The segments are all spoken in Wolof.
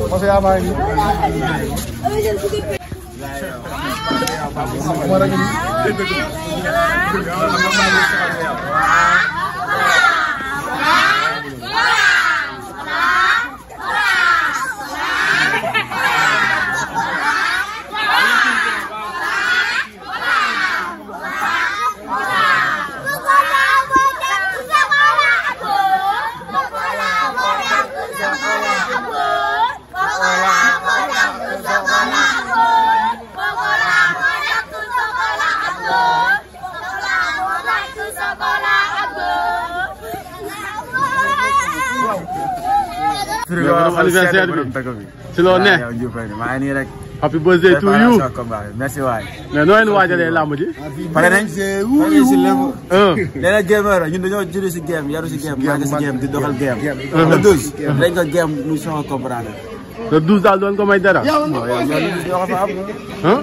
Masih apa ini? Anniversaire bi ci loo ne maa ngi nii rek. happy birthday to you. merci waay. mais noo leen waajalee làmb ji. pare nañ si lépp. nee na game ñun dañoo jëlee si game yaru si game yàgg si game di doxal game. le 12 dañ ko game muy soxla comprendre. le 12 daal doon ko may dara. ñoo ko fa am.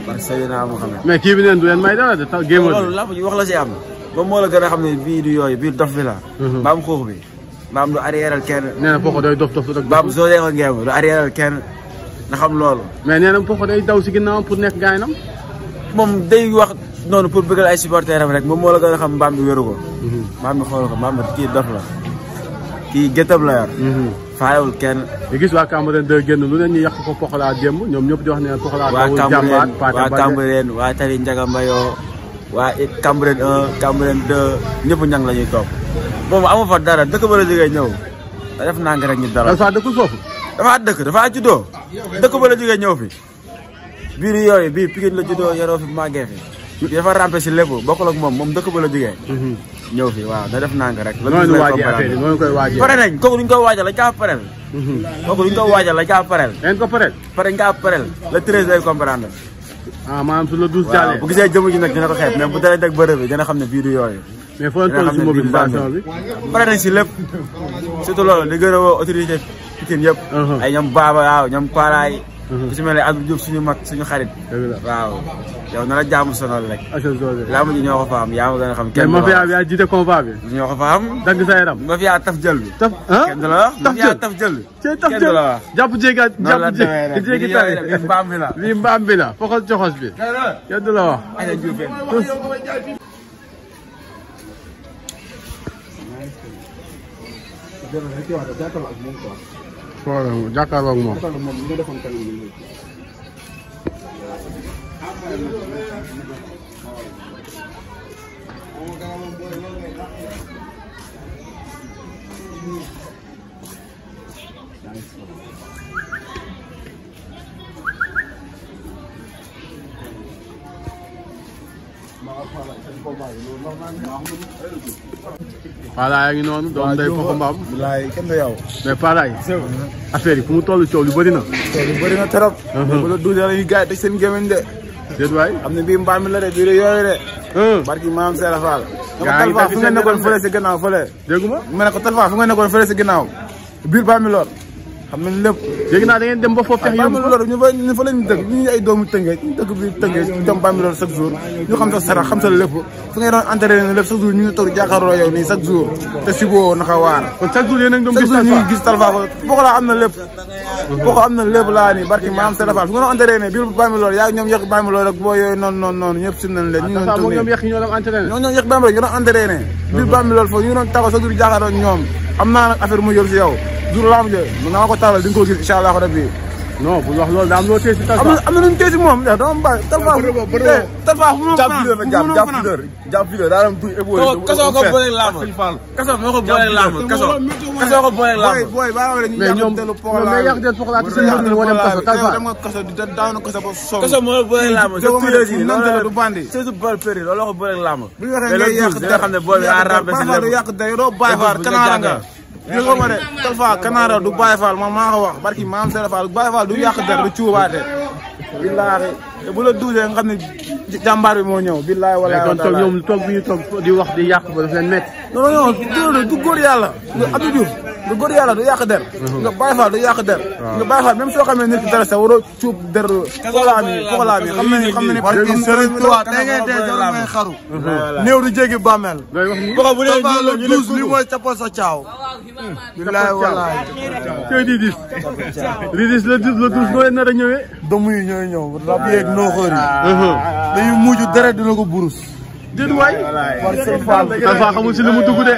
parce que naa moo xam ne. mais kii bi neen du leen may dara de tax game loolu làmb ji wax la si am. moom moo la gën a xam ne bii du yooyu bii dof bi la. mbaam xuux bi. mbaam du arrièreal kenn. nee na Poko day dof rek. mbaam soo dee ko ngeem du arrièreal kenn na xam loolu. mais nee na Poko day daw si ginnaawam pour nekk gaynam. moom day wax noonu pour bëggal ay supporters am rek moom moo la gën a xam mbaam bi wéru ko. mbaam bi xool ko mbaam bi kii dof la kii géttam la yor. faalewul kenn. ñu gis waa Cambérène 2 génn lu ne ñu yàq ko Pokola démb ñoom ñëpp di wax ne Pokola dawul jàmbaat waa Cambérène waa Tali Ndiaga Mbayoo waa Cambérène 1 Cambérène 2 ñëpp ñang la ñuy topp. moom amu fa dara dëkk ba la jógee ñëw da def naa rek ñu dara. dafa dëkkul foofu. dafa juddoo dëkk ba la jógee ñëw fi biir yooyu bii Pikine la juddoo yaroo fi màggee fi dafa rampe si lépp bokkul ak moom dëkk ba la jógee. ñëw fi waaw da def naa rek. noonu waajee affaire yi noonu koy waajee. pare nañ kooku duñ ko waajal la caa parel. kooku duñ ko waajal la caa parel. ngeen ko parel. pare nga parel le 13 lay comprendre. maanaam su la 12 jàllee. bu gisee jëmm ji nag dina ko xeeb mais bu dalee deg bërëb bi dina xam ne bii du yooyu. mais foo leen toll si mobilisation bi. pare nañ si lépp surtout loolu di gën a woo autorité Pikine yëpp. ay ñoom Baba waaw ñoom Paalaay. ku si mel ne Abdou Diouf suñu mag suñu xarit. waaw yow na la jaamu sonal rek. laamu ji ñoo ko fa am yaa ma gën a xam. kenn mais mafia bi yaa jiite combat bi. ñoo ko fa am. dagg sa yaram. mafia taf jël bi. taf kenn du la wax mafia taf jël bi. kenn du la wax jàpp jéegaat jàpp jéegi tari mbaam bi la. lii mbaam bi la foxos joxos bi. kenn du la wax. waaw jàkkaarloo ak moom. Pala yaa ngi noonu doom day Poko Mbaam. bilaay kenn du yow. mais Pala yi. affaire yi fu mu toll coow lu bëri na. coow lu bëri na trop. bu la duudee la ñuy gars yi teg seen gémmiñ de. déet waay. am na bii mbaam mi la de bii de yooyu de. barki maam Serap Fall. gaa ngi Talfa fu nga nekkoon fële si gannaaw fële. déggu ma. ma ne ko Talfa fu nga nekkoon fële si gannaaw. biir baa mi lool. xam nañ lépp. dégg naa da ngeen dem ba foofu fex yóbbu ko loolu ñu fa lañ dëkk ñu ay doomu Tëngéej ñu dëkk bi Tëngéej dem baa mi lool chaque jour ñu xam sa sarax xam sa lépp fu ngay doon entraîné lépp chaque jour ñu ngi toog jàkkaarloo yow nii chaque jour te si boo naka waar. kon chaque jour yéen a ngi doon chaque jour ñu ngi gis Talfa ko Poko la am na lépp. Poko am na lépp laa nii barki maam Serap Fall fu nga doon entraîné biir baa mi lool yaa ñoom yëq baa mi lool rek boo yooyu noonu ñëpp sim nañ leen ñu ngi doon ñoom yëq ñoo doon entraîné ñoom yëq baa mi lool ñu doon entraîné biir baa mi lool foofu ñu ngi doon taxaw chaque jour jàkkaarloo ñoom am naa nag affaire mu yóbbu si yow jour lamb je mën naa ko tawal di nga ko gis incha allah rabbi non bu wax loolu daa am loo téye si Talfa. am na lu ñu téye si moom dama bàyyi Talfa Talfa fu mu jàpp vidéo daa am tuuti évolué. kasoo ko booleeg làmb. kasoo moo ko booleeg làmb kasoo ko booleeg làmb. booy baa wala ñu mais mais yàq del Pokola ci seen mbir mi moo dem kaso Talfa. daanu kaso ba soog. kasoo moo booleeg làmb. du bandi. surtout bol péri loolu ko booleeg làmb. bu ñu waxee ngay yàq dina xam ne bool bi daa rempli si lépp. du yàq day doo bàyyi faal kanaara nga. li nga ma de Talfa kanaara du bàyyi faal man maa ko wax barki maam Sera Fall bàyyi faal du yàq der du cuubaate. billaahi te bu la duusee nga xam ne jàmbaar bi moo ñëw billaahi wala kon toog ñoom toog bi ñu toog di wax di yàq ba daf leen métti. non du góor yàlla nga Abdou Diouf du góor yàlla du yàq der nga Baye Fall du yàq der nga Baye Fall même soo xamee nit ki dara sax waroo cuub der Pokola mi xam na ni barki Serigne Touba tey ngay dee dara ngay xaru néew du jéggi bàmmeel bu dee ñu douze li mooy cappal sa caaw billaahi wallaahi koy Ridis le 12 noo leen nar a ñëwee doomu yi ñooy ñëw rab yeeg noo xóor yi dañuy mujj dara dina ko burus déet waay Talfa xamul si lu mu dugg de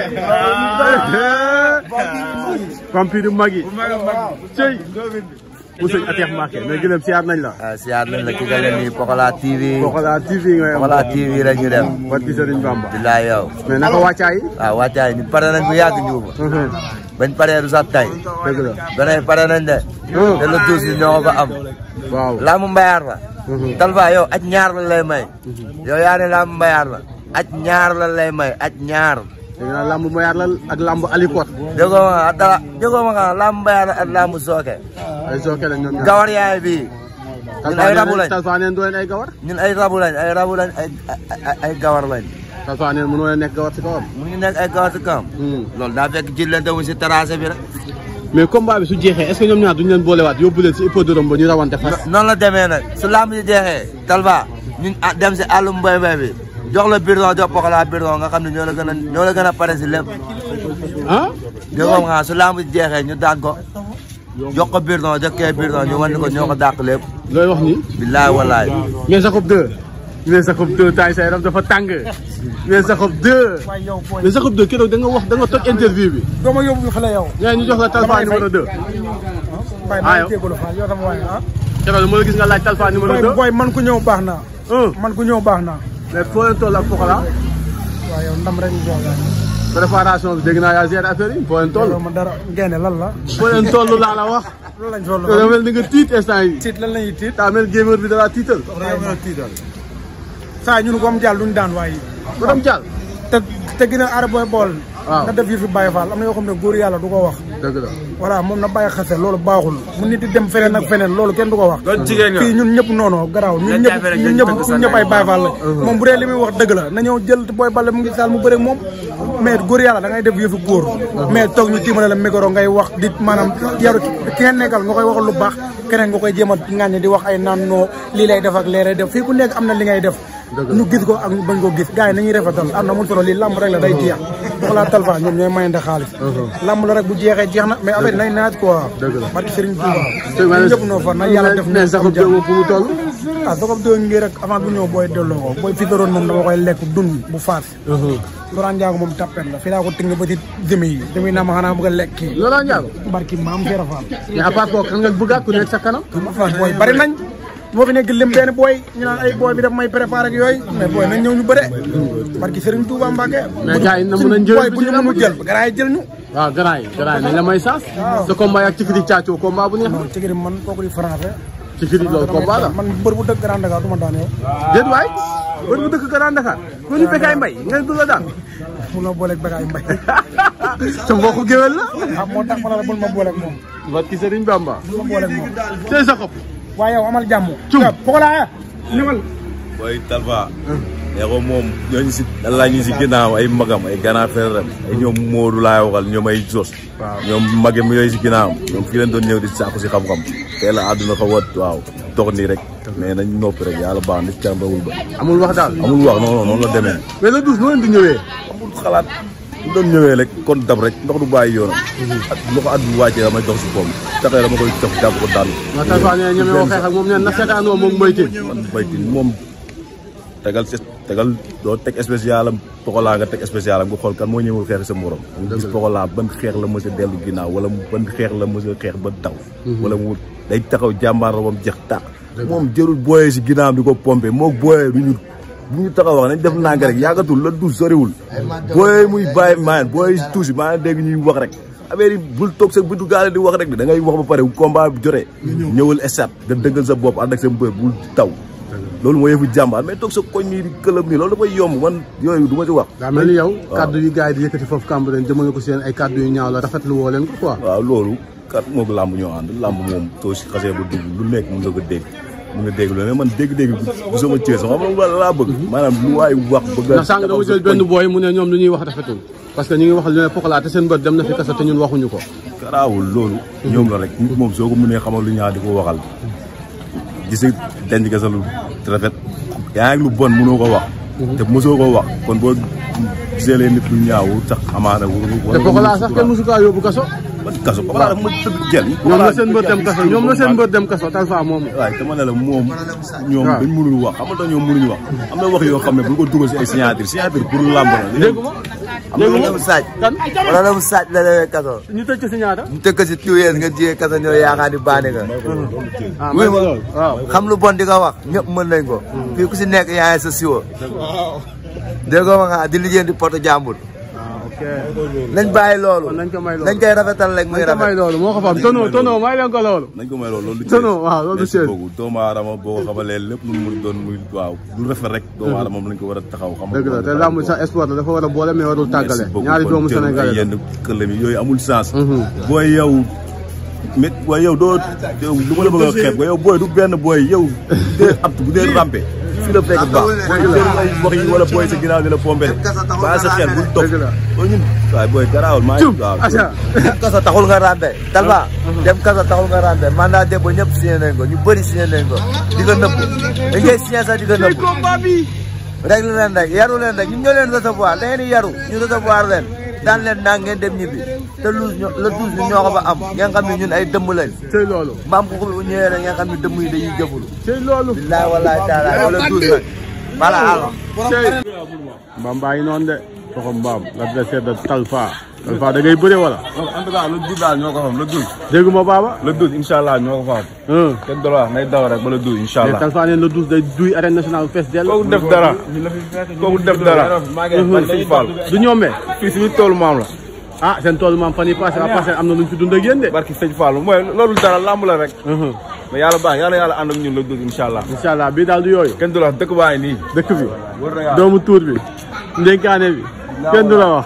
vampire mag yi cey bu sëñ ateex marqué mais gëlëm siyaar nañ la siyaar nañ la ki nga leen ni Pokola TV Pokola TV nga Pokola TV la ñu dem barki Sëriñ Bamba bilaay yow mais naka wàccaay waaw wàccaay ñu pare nañ bu yàgg njuuba bañ paree du sax tey dëgg la beneen pare nañ de te la tuus yi ñoo ko am waaw laamu mbayaar la Talfa yow aj ñaar la lay may yow yaa ne laamu mbayaar la aj ñaar la lay may aj ñaar dégg naa lamb mbayaar la ak lamb alikot déggoo ma nga laamu mbayaar la ak laamu sooke ay sooke lañ ñoom ñaar gawar yaay bii ñun ay rabu lañ Talfa neen doo leen ay gawar ñun ay rabu lañ ay gawar lañ Talfa neen mënoo leen nekk gawar si kawam mu ngi nekk ay gawar si kawam loolu daa fekk ci leen tamu si tracé bi rek mais combat bi su jeexee est-ce que ñoom ñaar duñu leen boolewaat yóbbu leen si hippodrome ba ñu rawante fas noonu la demee nag su lamb ji jeexee Talfa ñun dem si àllum mbay bi jox la birdon jox Pokola birdon nga xam ne ñoo la gën a pare si lépp ah déggoo nga su lamb ji jeexee ñu daan ko jox ko birdon jox kee birdon ñu wan ko ñoo ko dàq lépp looy wax ni billaay wallaay mais Jacob 2 mais Jacob 2 taay sa yaram dafa tàng mais Jacob 2 mais Jacob 2 keroog da nga toj interview bi doo ma yóbbu fële yow ñaa ñu jox la Talfa numéro 2 maa ngi jégalu Fall yow sama waay keroog dama la gis nga laaj Talfa numéro 2 boy man ku ñëw baax naa man ku ñëw baax naa mais foo leen toll ak Pokola waaw yow ndam rek ñu jox préparation bi dégg naa yaa géré affaire yi foo leen toll ma dara ngeen lan la foo leen toll laa la wax lan lañ toll da mel ni nga tiit instant yi tiit lan lañuy tiit daa mel gamer bi da laa tiital saa ñun ko am jàll duñ daan waaye bu dem jàll te gën a aar booy bool waaw nga def yi fi Baye Fall am na yoo xam ne góor yàlla du ko wax dëgg la voilà moom na bàyyi xase loolu baaxul mu nit di dem feneen ak feneen loolu kenn du ko wax jigéen fii ñun ñëpp noonu garaaw ñun ñëpp ay Baye Fall la moom bu dee li muy wax dëgg la na ñëw jël booy balle mu ngi saal mu bëre moom mais góor yàlla da ngay def yëfu góor mais toog ñu tiimale la micro ngay wax di maanaam yaru ki nga nekkal nga koy wax lu baax keneen nga koy jéem a ŋàññi di wax ay naan noo lii lay def ak leeray def fii ku nekk am na li ngay def ñu gis ko ak bañ ko gis gars yi nañuy rafetal am na mun solo lii lamb rek la day jeex Pokola Talfa ñoom ñooy mayante xaalis lamb la rek bu jeexee jeex na mais affaire nay naaj quoi barki Serigne Touba ñëpp noo fa na yàlla def mais Jacob 2 moom fu mu toll Jacob 2 ngi rek avant bu ñëw booy delloo ko booy fitaroon moom dama koy lekk dun bu faas Laurent Ndiago moom tappet la fii laa ko tënk ba ci demi yi naa ma xanaa bëgg a lekk kii Laurent Ndiago barki maam Sera Fall mais à part kooku kan nga bëggaat ku nekk sa kanam booy bari nañ moo fi nekk lim benn booy ñu naan ay booy bi daf may préparé ak yooyu mais booy nañ ñëw ñu bëre barki Serigne Touba Mbacke mais gars yi na mën a jël booy bu ñu mënu jël gars yi jël ñu waaw garaay nañ la may saas sa combat ak Cikiri Thiathio combat bu neex non Cikiri man kooku di français Cikiri loolu combat la man mbër bu dëkk Grand Dakar du ma daan yow déet waay mbër bu dëkk Grand Dakar ko ñu Bécaye Mbaye nga du la daan mun na booleeg Bécaye Mbaye sa mbokku géwél la moo tax ma la bul ma booleeg moom barki Serigne Bamba bul ma booleeg moom c'est Jacob waaye yow amal jàmm Pokola ñëwal booy Talfa ne ko moom ñooñu si Allah ñu si ginnaaw ay magam ay grand frère ay ñoom Modou laay waxal ñoom ay Jos ñoom magam yooyu si ginnaaw ñoom fii leen doon ñëw di sàkku si xam-xam tey la àdduna xaw a waaw dox nii rek mais nañ noppi rek yàlla baax na ci kanam rawul ba amul wax daal amul wax non noonu la demee mais le 12 noo leen di ñëwee amul xalaat bu doon ñëwee rek kon dab rek ndox du bàyyi yoonam ak lu ko at bu wàccee damay dox si koom taxee dama koy jox jàpp ko daal waaw Talfa ne ñeme woo xeex ak moom neen na seetaanoo moom Mbaye Tine man Mbaye Tine moom tegal tegal doo teg spécial am Pokola nga teg spécial am nga xool kan moo ñëwul xeex sa morom nga gis Pokola ban xeex la mës a dellu ginnaaw wala ban xeex la mës a xeex ba taw wala mu day taxaw jàmbaar la bam jeex tàq moom jërul booyee si ginnaaw di ko pompé moo booyee bu ñu taxaw wax nañ def nànk rek yàggatul la du soriwul booyee muy bàyyi maan booyee si tuusi maa dégg ñuy wax rek affaire yi bul toog sa buntu gaale di wax rek da ngay wax ba pare combat bi jotee ñëwal estat nga dëggal sa bopp ànd ak sa mbër bul taw loolu mooy yëfu jàmbaar mais toog sa koñ nii di këlëb nii loolu dafay yomb man yooyu du ma ci wax daa mel ni yow kaddu yi gars yi di yëkkati foofu Cambérène jëmale ko seen ay kaddu yu ñaaw la rafetlu woo leen ko quoi waaw loolu kat moog làmb ñoo ànd làmb moom soo si xasee ba dugg lu nekk mën nga ko dégg mën nga dégg loolu mais man dégg-dégg bu sama cee sama xam nga laa bëgg maanaam lu waay wax bëgg ndax sànq dama jël benn booy mu ne ñoom lu ñuy wax rafetul parce que ñu ngi wax lu ne Pokola te seen bët dem na fi kasa te ñun waxuñu ko garaawul loolu ñoom la rek nit moom soo ko mënee xamal lu ñaaw di ko waxal gis denc nga sa lu rafet yaa ngi lu bon mënoo ko wax te mosoo ko wax kon boo gisee leen nit lu ñaaw sax amaana te Pokola sax kenn mosu kaa yóbbu kaso man kaso Pokola dafa ma tëdd jël ñoom la seen mbër dem kaso ñoom la seen mbër dem kaso Talfa moom waaye dama ne la moom ñoom dañ mënul wax xam nga ñoom mënuñu wax am na wax yoo xam ne bu ko dugal si ay signature pour lamb la léegi mu saaj wala mu saaj la lewee kaso ñu tëj ko si ñaata ñu tëj ko si 2 years nga jiyee kaso ñoo yaakaar ni baane nga waaw xam lu bon di ko wax ñëpp mën nañ ko fii ku si nekk yaa ngi sa siwo déggoo ma nga di liggéey di poto jàmbur nañ bàyyi loolu nañ koy rafetal rek muy rafet loolu moo ko fam tono may leen ko loolu nañ ko may loolu tono waaw loolu du boobu doomu aadama boo ko xamalee lépp lu mu doon muy waaw lu rafet rek doomu aadama moom lañ ko war a taxaw xam dëgg la te lamb sa sport la dafa war a boole mais warul tàggale ñaari doomu Sénégal yenn këlam yi yooyu amul sens booy yow mais waaye yow doo lu ma la bëgg a xeeb ko yow booy du benn booy yow dee aptu bu dee rampe fii la fekk baax booy ay wax yi wala booy sa ginnaaw di la pompé ba sa xel bul topp ñun waaye booy garaawul maa ngi waaw dem kasa taxul nga rampe Talfa dem kasa taxul nga rampe mandat de ba ñëpp signé nañ ko ñu bëri signé nañ ko di ko nëbb dañ koy signé sax di ko nëbb rek la leen rek yaru leen rek ñun ñoo leen recevoir da ngeen di yaru ñu recevoir leen daan leen naa ngeen dem ñibbi te la douze ñun ñoo ko fa am ngeen xam ne ñun ay dëmm lañ tey loolu mbaam ko bu ñëwee rek ngeen xam ne dëmm yi dañuy jëfulu tey loolu billaay wallaay taala wala douze nag bala àll mbaam baa ngi noonu de soxo mbaam l'adversaire de Talfa Talfa da ngay bëre wala en tout cas le douze daal ñoo ko xam le douze dégg ma baaba le douze incha allah ñoo ko fa am kenn dola nay daw rek ba le douze incha allah Talfa neen le douze day duy arène nationale fees dell kooku def dara du ñoomee fii suñu toolu maam la ah seen toolu maam fan yi passé am na luñ fi dund ak yéen de barki sëñ Fall mooy loolu dara lamb la rek mais yàlla baax yàlla ànd ak ñun le douze incha allah bii daal du yooyu kenn du la dëkk baa ngi nii dëkk bi doomu tuur bi ndénkaane bi kenn du la wax